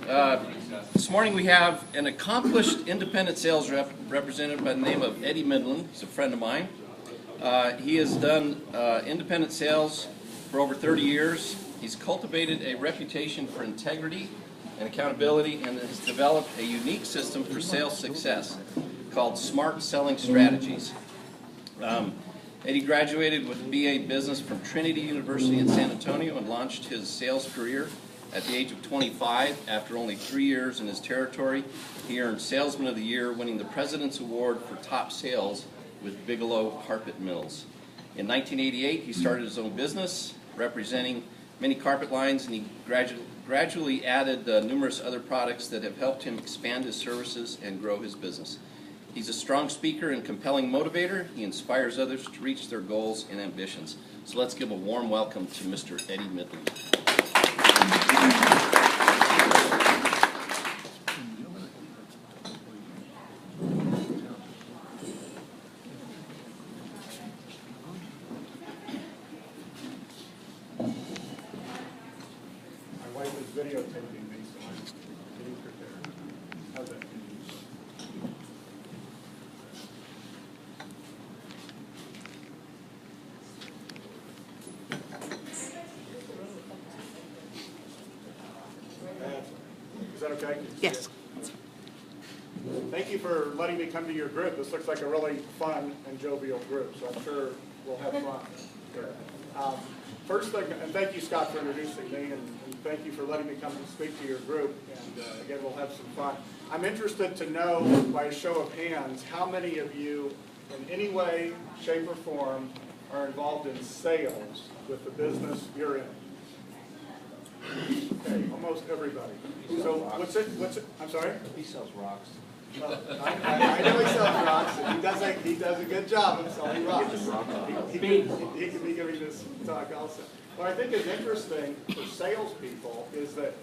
This morning we have an accomplished independent sales rep represented by the name of Eddy Mindlin. He's a friend of mine. He has done independent sales for over 30 years. He's cultivated a reputation for integrity and accountability and has developed a unique system for sales success called Smart Selling Strategies. Eddy graduated with a BA Business from Trinity University in San Antonio and launched his sales career at the age of 25. After only 3 years in his territory, he earned Salesman of the Year, winning the President's Award for Top Sales with Bigelow Carpet Mills. In 1988, he started his own business, representing many carpet lines, and he gradually added numerous other products that have helped him expand his services and grow his business. He's a strong speaker and compelling motivator. He inspires others to reach their goals and ambitions. So let's give a warm welcome to Mr. Eddy Mindlin. My wife is videotaping me, so I'm getting prepared. How's that? Is that okay? Yes. Thank you for letting me come to your group. This looks like a really fun and jovial group, so I'm sure we'll have fun here. First thing, and thank you, Scott, for introducing me, and thank you for letting me come and speak to your group, and again, we'll have some fun. I'm interested to know, by a show of hands, how many of you, in any way, shape, or form, are involved in sales with the business you're in? Okay, almost everybody. So what's it, I'm sorry? He sells rocks. I know he sells rocks, and he does a good job of selling rocks. He can be giving this talk also. What I think is interesting for salespeople is that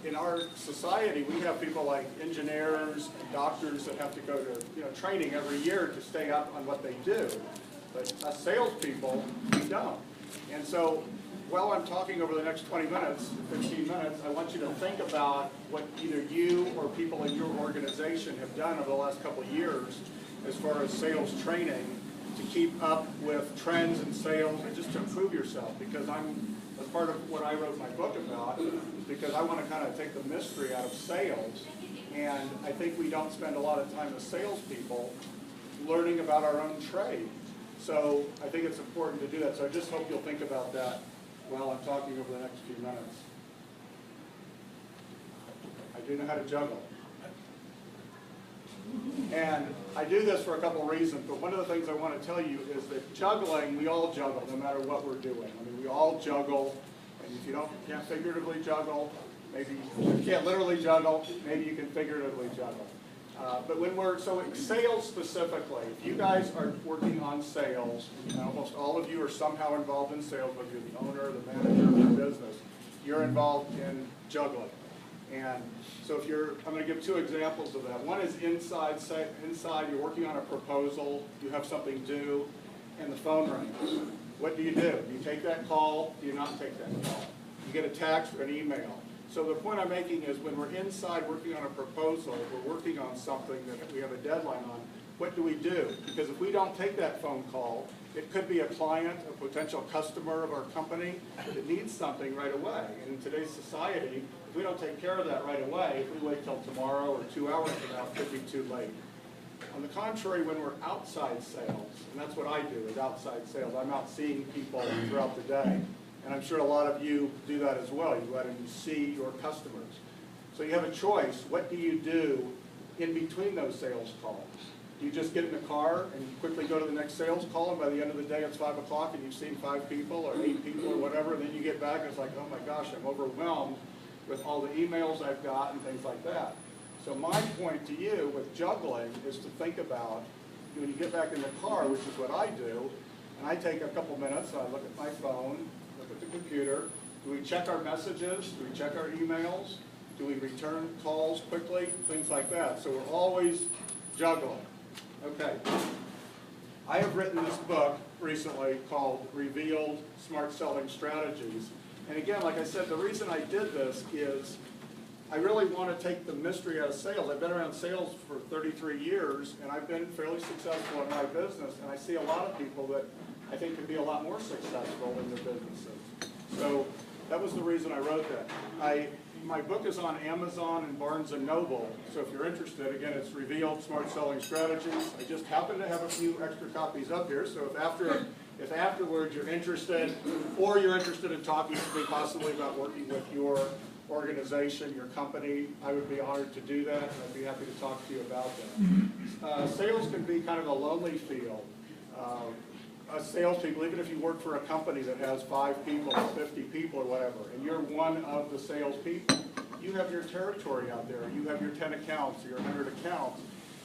in our society we have people like engineers and doctors that have to go to training every year to stay up on what they do. But us salespeople, we don't. And so while I'm talking over the next 20 minutes, 15 minutes, I want you to think about what either you or people in your organization have done over the last couple of years as far as sales training to keep up with trends in sales and just to improve yourself. Because as part of what I wrote my book about, is because I want to kind of take the mystery out of sales. And I think we don't spend a lot of time as salespeople learning about our own trade. So I think it's important to do that. So I just hope you'll think about that while I'm talking over the next few minutes. I do know how to juggle. And I do this for a couple of reasons, but one of the things I want to tell you is that juggling, we all juggle no matter what we're doing. I mean, we all juggle, and if you can't figuratively juggle, maybe you can't literally juggle, maybe you can figuratively juggle. But when we're, so in sales specifically, if you guys are working on sales, and almost all of you are somehow involved in sales, whether you're the owner or the manager of your business, you're involved in juggling. And so if I'm going to give two examples of that. One is inside, you're working on a proposal, you have something due, and the phone rings. What do? Do you take that call? Do you not take that call? You get a text or an email. So the point I'm making is when we're inside working on a proposal, we're working on something that we have a deadline on, what do? Because if we don't take that phone call, it could be a client, a potential customer of our company that needs something right away. And in today's society, if we don't take care of that right away, if we wait till tomorrow or 2 hours from now, it could be too late. On the contrary, when we're outside sales, and that's what I do, is outside sales. I'm out seeing people throughout the day. And I'm sure a lot of you do that as well. You go out and you see your customers. So you have a choice. What do you do in between those sales calls? Do you just get in the car and quickly go to the next sales call, and by the end of the day it's 5 o'clock and you've seen 5 people or 8 people or whatever, and then you get back and it's like, oh my gosh, I'm overwhelmed with all the emails I've got and things like that. So my point to you with juggling is to think about, when you get back in the car, which is what I do, and I take a couple minutes, I look at my phone, look at the computer. Do we check our messages? Do we check our emails? Do we return calls quickly? Things like that. So we're always juggling. Okay. I have written this book recently called Revealed Smart Selling Strategies. And again, like I said, the reason I did this is I really want to take the mystery out of sales. I've been around sales for 33 years, and I've been fairly successful in my business, and I see a lot of people that I think could be a lot more successful in their businesses. So that was the reason I wrote that. My book is on Amazon and Barnes & Noble, so if you're interested, again, it's Revealed Smart Selling Strategies. I just happen to have a few extra copies up here, so if afterwards you're interested, or you're interested in talking to me possibly about working with your organization, your company, I would be honored to do that, and I'd be happy to talk to you about that. Sales can be kind of a lonely field. Salespeople, even if you work for a company that has 5 people or 50 people or whatever, and you're one of the salespeople, you have your territory out there. You have your 10 accounts or your 100 accounts.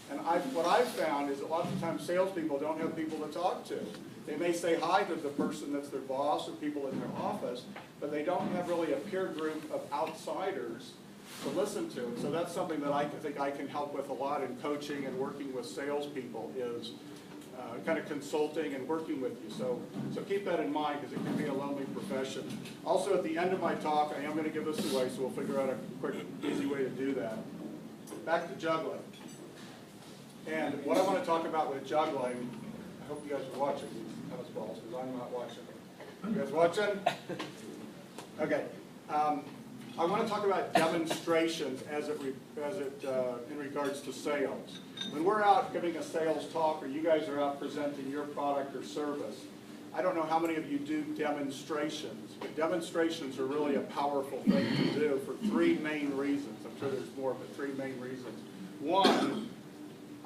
And what I've found is a lot of times salespeople don't have people to talk to. They may say hi to the person that's their boss or people in their office, but they don't have really a peer group of outsiders to listen to. And so that's something that I think I can help with a lot in coaching and working with salespeople is kind of consulting and working with you. So keep that in mind because it can be a lonely profession. Also, at the end of my talk, I am going to give this away, so we'll figure out a quick, easy way to do that. Back to juggling. And what I want to talk about with juggling, I hope you guys are watching these tennis balls because I'm not watching them. You guys watching? Okay. I want to talk about demonstrations in regards to sales. When we're out giving a sales talk or you guys are out presenting your product or service, I don't know how many of you do demonstrations, but demonstrations are really a powerful thing to do for 3 main reasons. I'm sure there's more, but 3 main reasons. One,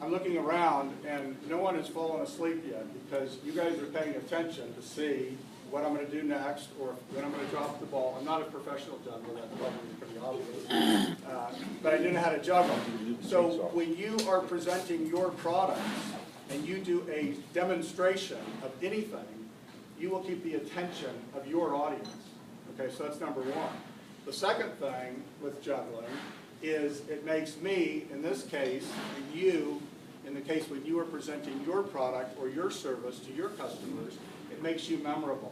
I'm looking around and no one has fallen asleep yet because you guys are paying attention to see what I'm going to do next or when I'm going to drop the ball. I'm not a professional juggler, that's probably pretty obvious, but I do know how to juggle. So when you are presenting your products and you do a demonstration of anything, you will keep the attention of your audience. Okay, so that's number 1. The second thing with juggling is it makes me, in this case, and you, in the case when you are presenting your product or your service to your customers, it makes you memorable.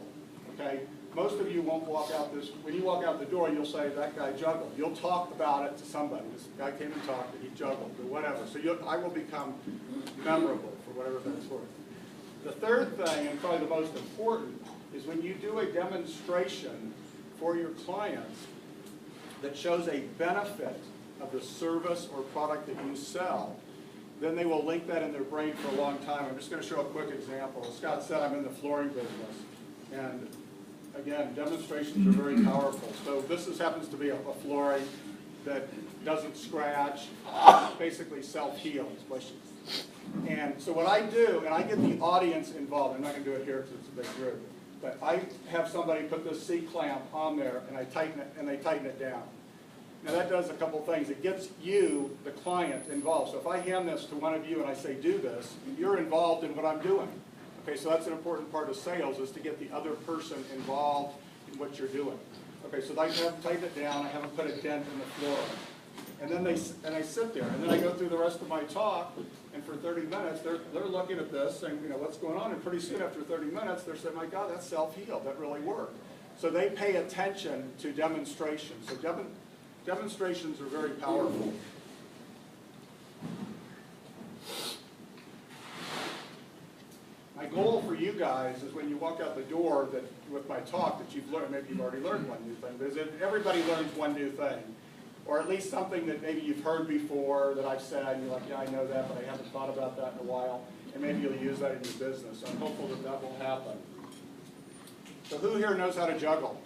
Okay? Most of you won't walk out when you walk out the door, you'll say, that guy juggled. You'll talk about it to somebody. This guy came and talked, and he juggled, or whatever. So I will become memorable for whatever that's worth. The third thing, and probably the most important, is when you do a demonstration for your clients that shows a benefit of the service or product that you sell, then they will link that in their brain for a long time. I'm just going to show a quick example. As Scott said, I'm in the flooring business. And again, demonstrations are very powerful. So this happens to be a flooring that doesn't scratch, basically self-heals. And so what I do, and I get the audience involved. I'm not going to do it here because it's a big group. But I have somebody put this C-clamp on there, and I tighten it, and they tighten it down. Now that does a couple things. It gets you, the client, involved. So if I hand this to one of you and I say, do this, you're involved in what I'm doing. Okay, so that's an important part of sales is to get the other person involved in what you're doing. Okay, so I have tightened it down. I haven't put a dent in the floor. And then I sit there, and then I go through the rest of my talk, and for 30 minutes, they're looking at this, saying, you know, what's going on? And pretty soon after 30 minutes, they're saying, my God, that's self-healed. That really worked. So they pay attention to demonstrations. So demonstrations are very powerful. My goal for you guys is when you walk out the door with my talk that you've learned, maybe you've already learned one new thing, but is that everybody learns one new thing. Or at least something that maybe you've heard before that I've said, and you're like, yeah, I know that, but I haven't thought about that in a while. And maybe you'll use that in your business. So I'm hopeful that that will happen. So who here knows how to juggle?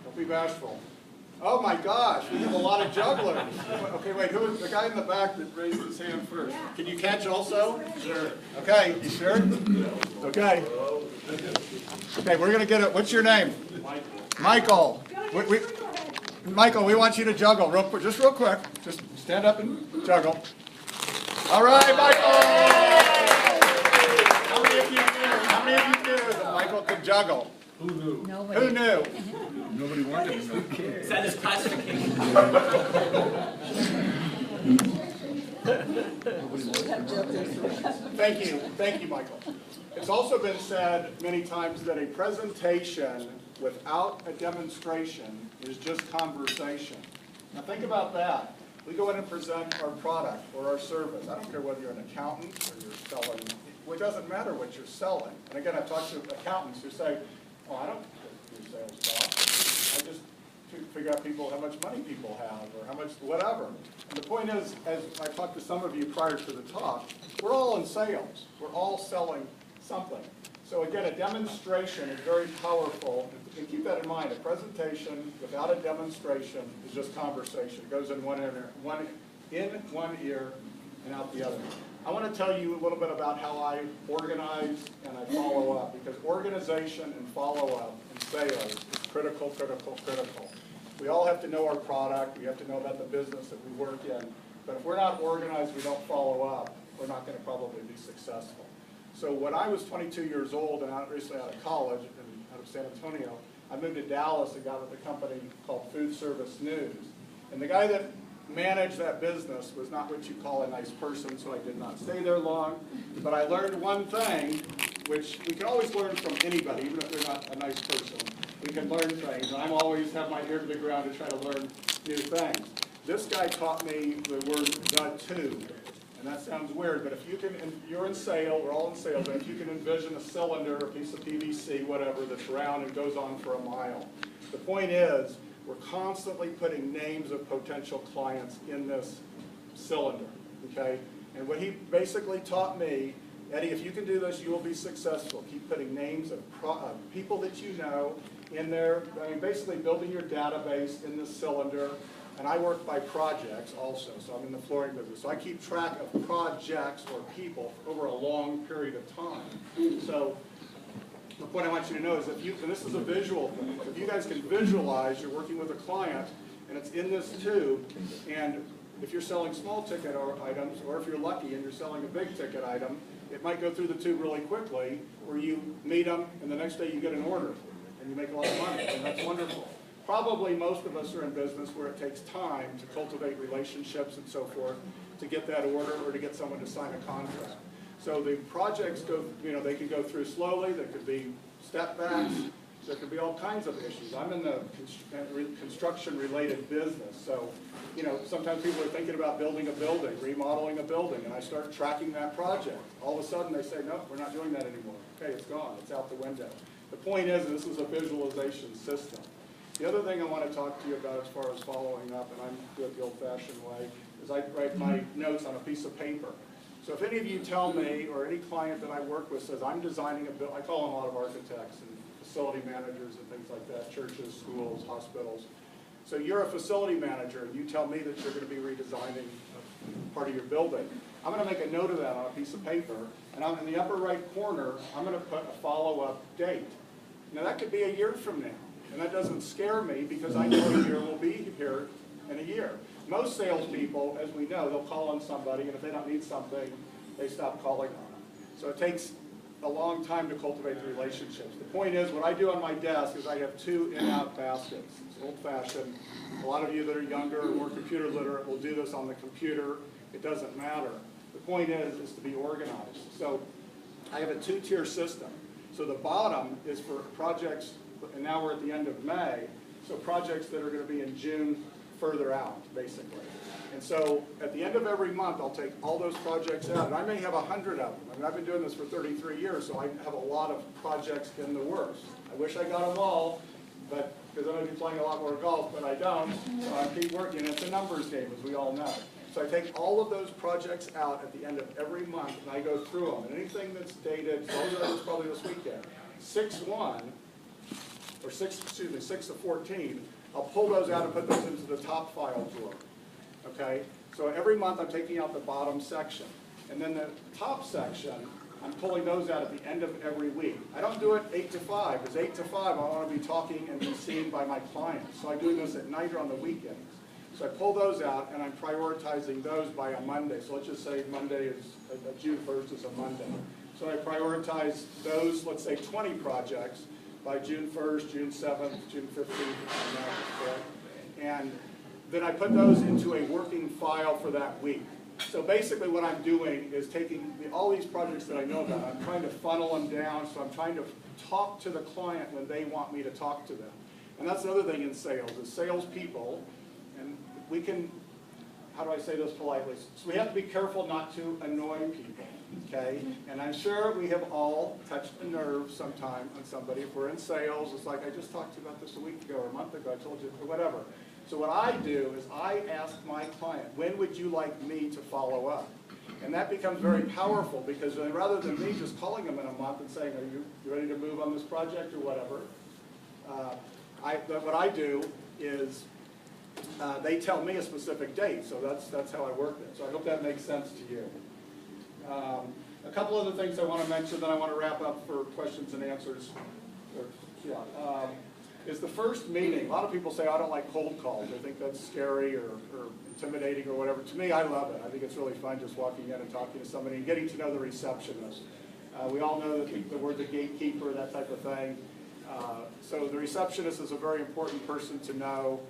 Don't be bashful. Oh my gosh, we have a lot of jugglers. Okay, wait, who is the guy in the back that raised his hand first? Yeah. Can you catch also? Sure. Okay, you sure? Okay. Okay, we're going to get it. What's your name? Michael. Michael, we want you to juggle real quick. Just real quick. Just stand up and juggle. All right, Michael. How many of you knew that Michael could juggle? Who knew? Nobody. Who knew? Nobody wanted to know. Is that his classification? Thank you, Michael. It's also been said many times that a presentation without a demonstration is just conversation. Now think about that. We go in and present our product or our service. I don't care whether you're an accountant or you're selling, it doesn't matter what you're selling. And again, I've talked to accountants who say, oh, I don't do sales talk. I just figure out how much money people have or how much whatever. And the point is, as I talked to some of you prior to the talk, we're all in sales. We're all selling something. So again, a demonstration is very powerful. And keep that in mind, a presentation without a demonstration is just conversation. It goes in one ear and out the other. I want to tell you a little bit about how I organize and I follow up, because organization and follow-up in sales is critical, critical, critical. We all have to know our product. We have to know about the business that we work in. But if we're not organized, we don't follow up, we're not going to probably be successful. So when I was 22 years old and recently out of college and out of San Antonio, I moved to Dallas and got with a company called Food Service News. And the guy that managed that business was not what you call a nice person, so I did not stay there long. But I learned one thing, which we can always learn from anybody, even if they're not a nice person. We can learn things. And I'm always have my ear to the ground to try to learn new things. This guy taught me the word "the tube." And that sounds weird, but if you can, you're in sales, we're all in sales, and if you can envision a cylinder, a piece of PVC, whatever, that's round and goes on for a mile. The point is, we're constantly putting names of potential clients in this cylinder, okay? And what he basically taught me, Eddie, if you can do this, you will be successful. Keep putting names of people that you know in there. I mean, basically building your database in this cylinder. And I work by projects also, so I'm in the flooring business. So I keep track of projects or people over a long period of time. So the point I want you to know is if you, and this is a visual thing, if you guys can visualize you're working with a client and it's in this tube, and if you're selling small ticket items, or if you're lucky and you're selling a big ticket item, it might go through the tube really quickly, where you meet them and the next day you get an order and you make a lot of money, and that's wonderful. Probably most of us are in business where it takes time to cultivate relationships and so forth to get that order or to get someone to sign a contract. So the projects go, they can go through slowly. There could be step backs. There could be all kinds of issues. I'm in the construction-related business, so sometimes people are thinking about building a building, remodeling a building, and I start tracking that project. All of a sudden they say, no, we're not doing that anymore. Okay, it's gone. It's out the window. The point is, this is a visualization system. The other thing I want to talk to you about as far as following up, and I'm do it the old-fashioned way, is I write my notes on a piece of paper. So if any of you tell me, or any client that I work with says, I'm designing a building, I call on a lot of architects and facility managers and things like that, churches, schools, hospitals. So you're a facility manager, and you tell me that you're going to be redesigning part of your building. I'm going to make a note of that on a piece of paper, and in the upper right corner, I'm going to put a follow-up date. Now that could be a year from now. And that doesn't scare me because I know a year will be here in a year. Most salespeople, as we know, they'll call on somebody, and if they don't need something, they stop calling on them. So it takes a long time to cultivate the relationships. The point is, what I do on my desk is I have 2 in-out baskets. It's old-fashioned. A lot of you that are younger or more computer literate will do this on the computer. It doesn't matter. The point is to be organized. So I have a 2-tier system. So the bottom is for projects, and now we're at the end of May, so projects that are going to be in June further out, basically. And so at the end of every month, I'll take all those projects out, and I may have 100 of them. I mean, I've been doing this for 33 years, so I have a lot of projects in the works. I wish I got them all, but because I'm going to be playing a lot more golf, but I don't, so I keep working. It's a numbers game, as we all know. So I take all of those projects out at the end of every month, and I go through them. And anything that's dated, so it's probably this weekend, 6/1, or 6 of 14, I'll pull those out and put those into the top file drawer. Okay? So every month I'm taking out the bottom section. And then the top section, I'm pulling those out at the end of every week. I don't do it 8 to 5, because 8 to 5 I want to be talking and be seen by my clients. So I do this at night or on the weekends. So I pull those out, and I'm prioritizing those by a Monday. So let's just say Monday is, June 1st is a Monday. So I prioritize those, let's say 20 projects, by June 1st, June 7th, June 15th, and then I put those into a working file for that week. So basically what I'm doing is taking all these projects that I know about, I'm trying to funnel them down, so I'm trying to talk to the client when they want me to talk to them. And that's another thing in sales, is salespeople, and we can, how do I say this politely? So we have to be careful not to annoy people, okay? And I'm sure we have all touched a nerve sometime on somebody. If we're in sales, it's like, I just talked to you about this a week ago or a month ago, I told you, or whatever. So what I do is I ask my client, when would you like me to follow up? And that becomes very powerful, because then rather than me just calling them in a month and saying, are you ready to move on this project or whatever, what I do is they tell me a specific date, so that's how I work it. So I hope that makes sense to you. A couple other things I want to mention, then I want to wrap up for questions and answers. Is the first meeting. A lot of people say, I don't like cold calls. I think that's scary or intimidating or whatever. To me, I love it. I think it's really fun just walking in and talking to somebody and getting to know the receptionist. We all know the word the gatekeeper, that type of thing. So the receptionist is a very important person to know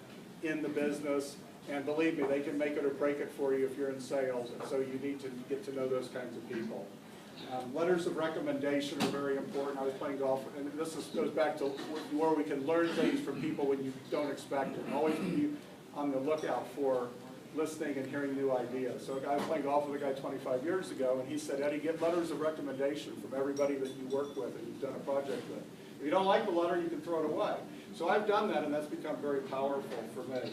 in the business. And believe me, they can make it or break it for you if you're in sales. And so you need to get to know those kinds of people. Letters of recommendation are very important. I was playing golf, and this goes back to where we can learn things from people when you don't expect it. Always be on the lookout for listening and hearing new ideas. So I was playing golf with a guy 25 years ago, and he said, Eddie, get letters of recommendation from everybody that you work with and you've done a project with. If you don't like the letter, you can throw it away. So I've done that, and that's become very powerful for me.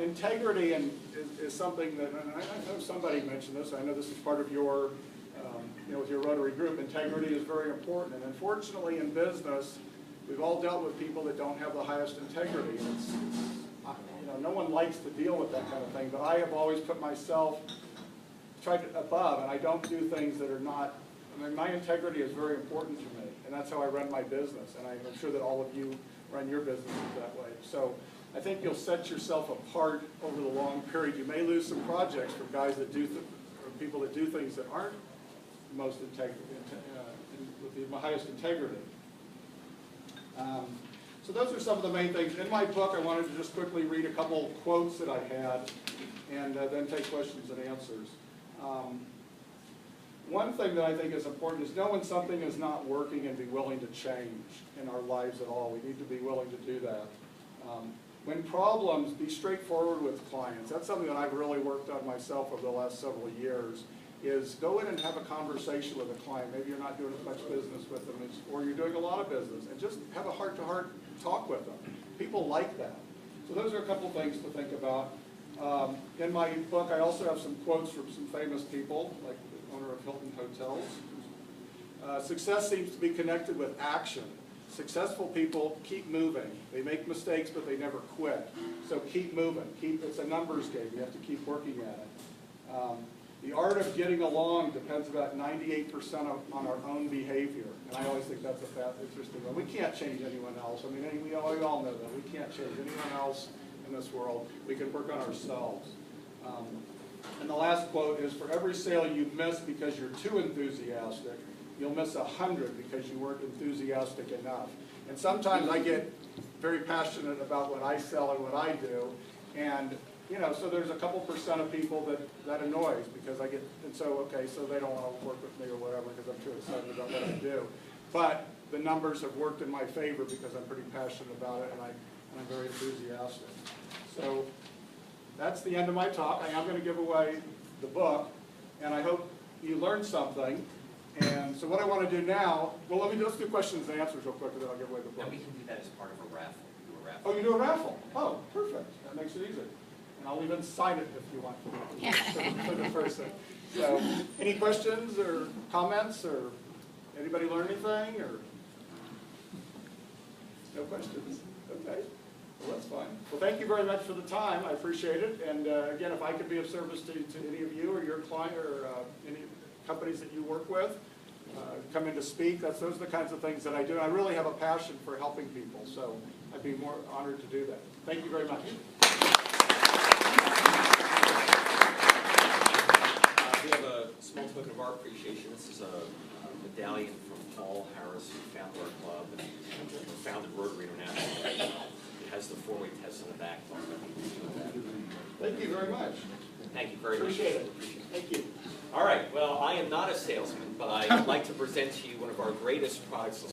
Integrity is something that, and I know somebody mentioned this, I know this is part of your with your Rotary group, integrity is very important. And unfortunately in business, we've all dealt with people that don't have the highest integrity. And no one likes to deal with that kind of thing, but I have always put myself above, and I don't do things that are not, my integrity is very important to me, and that's how I run my business, and I'm sure that all of you run your businesses that way. So I think you'll set yourself apart over the long period. You may lose some projects from guys that do, or people that do things that aren't most with the highest integrity. So those are some of the main things. In my book, I wanted to just quickly read a couple quotes that I had, and then take questions and answers. One thing that I think is important is know when something is not working and be willing to change in our lives at all. We need to be willing to do that. When problems, be straightforward with clients. That's something that I've really worked on myself over the last several years, is go in and have a conversation with a client. Maybe you're not doing as much business with them, or you're doing a lot of business, and just have a heart-to-heart talk with them. People like that. So those are a couple things to think about. In my book, I also have some quotes from some famous people, like the owner of Hilton Hotels. Success seems to be connected with action. Successful people keep moving. They make mistakes, but they never quit. So keep moving. It's a numbers game. You have to keep working at it. The art of getting along depends about 98% on our own behavior. And I always think that's a interesting one. We can't change anyone else. I mean, we all know that. We can't change anyone else in this world. We can work on ourselves. And the last quote is, for every sale you miss because you're too enthusiastic, you'll miss 100 because you weren't enthusiastic enough. And sometimes I get very passionate about what I sell and what I do. And so there's a couple percent of people that annoys, because I get, and so, okay, so they don't want to work with me or whatever because I'm too excited about what I do. But the numbers have worked in my favor because I'm pretty passionate about it, and I'm very enthusiastic. So that's the end of my talk. I am going to give away the book, and I hope you learned something. And so what I want to do now, well, let's do questions and answers real quick, and then I'll give away the book. And we can do that as part of a raffle. Do a raffle. Oh, you do a raffle? Oh, perfect. That makes it easy. And I'll even sign it if you want for the person. So, any questions or comments, or anybody learn anything, or no questions? Okay, well that's fine. Well, thank you very much for the time. I appreciate it. And again, if I could be of service to any of you or your client or any companies that you work with, come in to speak. Those are the kinds of things that I do. I really have a passion for helping people, so I'd be more honored to do that. Thank you very much. We have a small token of our appreciation. This is a medallion from Paul Harris, who founded our club and founded Rotary International. It has the 4-way test on the back. Thank you very much. Thank you very much. Appreciate it. Thank you. All right. Well, I am not a salesman, but I'd like to present to you one of our greatest products.